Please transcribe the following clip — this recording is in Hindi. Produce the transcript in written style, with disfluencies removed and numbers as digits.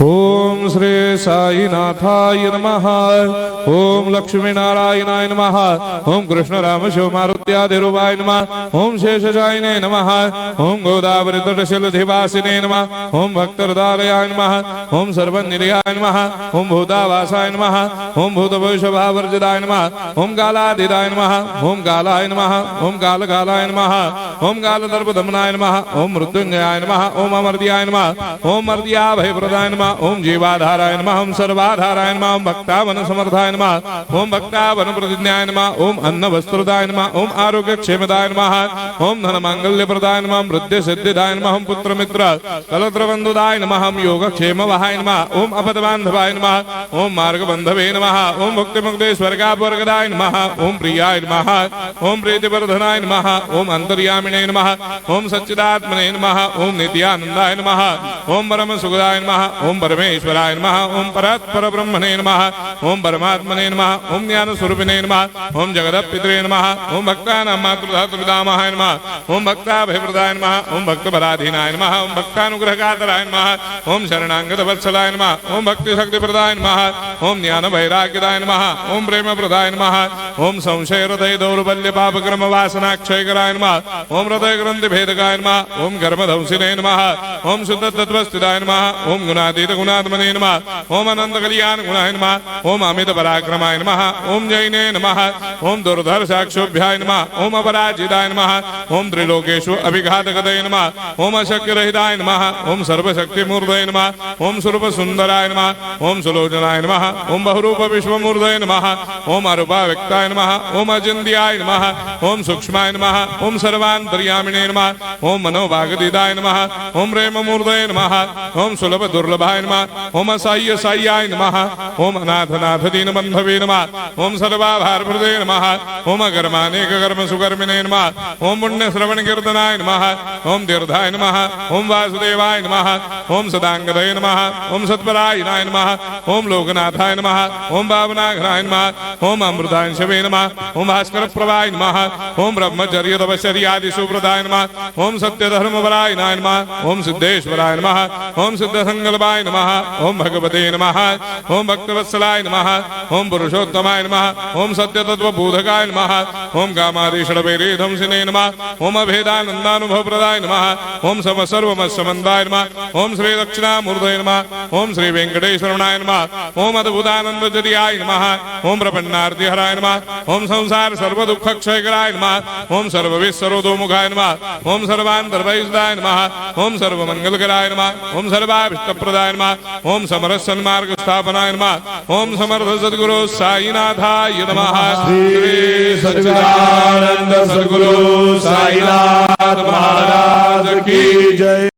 ओम श्री साईनाथाय नमः। ओम लक्ष्मी नारायणाय नमः। ओम कृष्ण राम शिव मारुत्यादिरूपाय नमः। ओम शेषशायिने नमः। ओम गोदावरी तटशिलधिवासिने नमः। ओम भक्तहृदयाय नमः। ओम सर्वनिलयाय नमः। ओम भूतावासाय नमः। ओम भूतभविष्यभावर्जिताय नमः। ओम कालाधीराय नमः। ओम कालाय नमः। ओम कालकालाय नमः। ओम कालदर्पदमनाय नमः। ओम मृत्युंजयाय नमः। ओम अमर्त्याय नमः। ओम मर्त्याभयप्रदाय नमः। ओम जीवाधाराय नमः। ओम सर्वाधाराय नमः। ओम भक्तावन समर्थाय नमः। ओम भक्तावन प्रतिज्ञाय नमः। ओम अन्न वस्त्रदाय नमः। ओम आरोग्य क्षेमदाय नमः। ओम धन मांगल्य प्रदाय नमः। ओम वृद्धि सिद्धिदाय नमः। ओम पुत्र मित्र कलत्र बंधुदाय नमः। ओम योग क्षेम वहाय नमः। ओम अपद बांधवाय नमः। ओम मार्ग बंधवे नमः। ओम मुक्ति मुक्ति स्वर्गापवर्गदाय नमः। ओम प्रियाय नमः। ओम प्रीतिवर्धनाय नमः। ओम अंतर्यामिने नमः। ओम सच्चिदात्मने नमः। ओम नित्यानंदाय नमः। ओम परम सुखदाय नमः। ओम परमेश्वराय नमः। ओम परात्पर ब्रह्मणे नमः। ओम परमात्मने नमः। ओम ज्ञान स्वरूपिणे नमः। ओम जगदपितरे नमः। ओम भक्तानां मातृधातुर्पितामहाय नमः। ओम भक्ताभयप्रदाय नमः। ओम भक्तपराधीनाय नमः। ओम भक्तानुग्रहकातराय नमः। ओम शरणागत वत्सलाय नमः। ओम भक्ति शक्ति प्रदाय नमः। ओम ज्ञान वैराग्यदाय नमः। ओम प्रेम प्रदाय नमः। ओम संशय हृदय दौर्बल्य पाप कर्म वासना क्षयकराय नमः। ओम हृदय ग्रंथि भेदकाय नमः। ओम कर्मधंसिने नमः। ओम शुद्ध तत्वस्थिताय नमः। ओम गुणातीत गुणात्मने नमः। ओम अनंत कल्याण गुणाय नमः। ओम अमित पराक्रमाय नमः। ओम जैने नमः। ओम दुर्धर साक्षोभ्याय नमः। ओम अपराजिताय नमः। ओम त्रिलोकेषु अभिघातगतये नमः। ओम अशक्य रहिताय नमः। ओम सर्वशक्ति मूर्धये नमः। ओम स्वरूप सुंदराय नमः। ओम सुलोचनाय नमः। ओम बहुरूप विश्वमूर्धये नमः। ओम अरूपाव्यक्ताय नमः। ओम अचिन्त्याय नमः। ओम सूक्ष्माय नमः। ओम सर्वान्तर्यामिने नमः। ओम मनोभागदिदाय नमः। ओम प्रेम मूर्धये नमः। ओम सुलभ दुर्लभाय नमः। ओम असाह्य साह्याय नमः। ओम अनाथनाथ दीनबन्धवे नमः। ओम सर्वाभारप्रदे नमः। ओम अकर्मानेक कर्म सुकर्मिणे नमः। ओम पुण्य श्रवण कीर्तनाय नमः। ओम तीर्थाय नमः। ओम वासुदेवाय नमः। ओम सदांगदये नमः। ओम सत्परायणाय नमः। ओम लोकनाथाय नमः। ओम पावनाघ्नाय नमः। ओम अमृतांशवे नमः। ओम भास्कर प्रभाय नमः। ओम ब्रह्मचर्य तपश्चर्यादि सुप्रदाय नमः। ओम सत्यधर्मपरायणाय नमः। ओम सिद्धेश्वराय नमः। ओम सिद्ध संकल्पाय नमः। ओम भगवते नमः। ओम भक्तवत्सलाय नमः। ओम पुरुषोत्तमाय नमः। ओम सत्य तत्वबोधकाय नमः। ओम कामादिषडवैरेधंसिने नमः। ओम अभेदानंदानुभव प्रदाय नमः। ओम सर्वमस्समन्दाय नमः। ओम श्री दक्षिणामूर्धये नमः। ओम श्री वेंकटेश्वरनाय नमः। ओम अद्भुतानंदजर्याय नमः। ओम प्रपन्नार्तिहराय नमः। ओम संसार सर्व दुख क्षयकराय नमः। ओम सर्वविश्वरोधोमुखाय नमः। ओम सर्वान्तर्वैसदाय नमः। ओम सर्वमंगलकराय नमः। ओम सर्वाभिष्टप्रदाय नमः। ओम समरस सन्मार्ग स्थापनाय नमः। ओम समर्थ सद्गुरु साईनाथाय नमः। श्री सच्चिदानंद सद्गुरु साईनाथ महाराज की जय।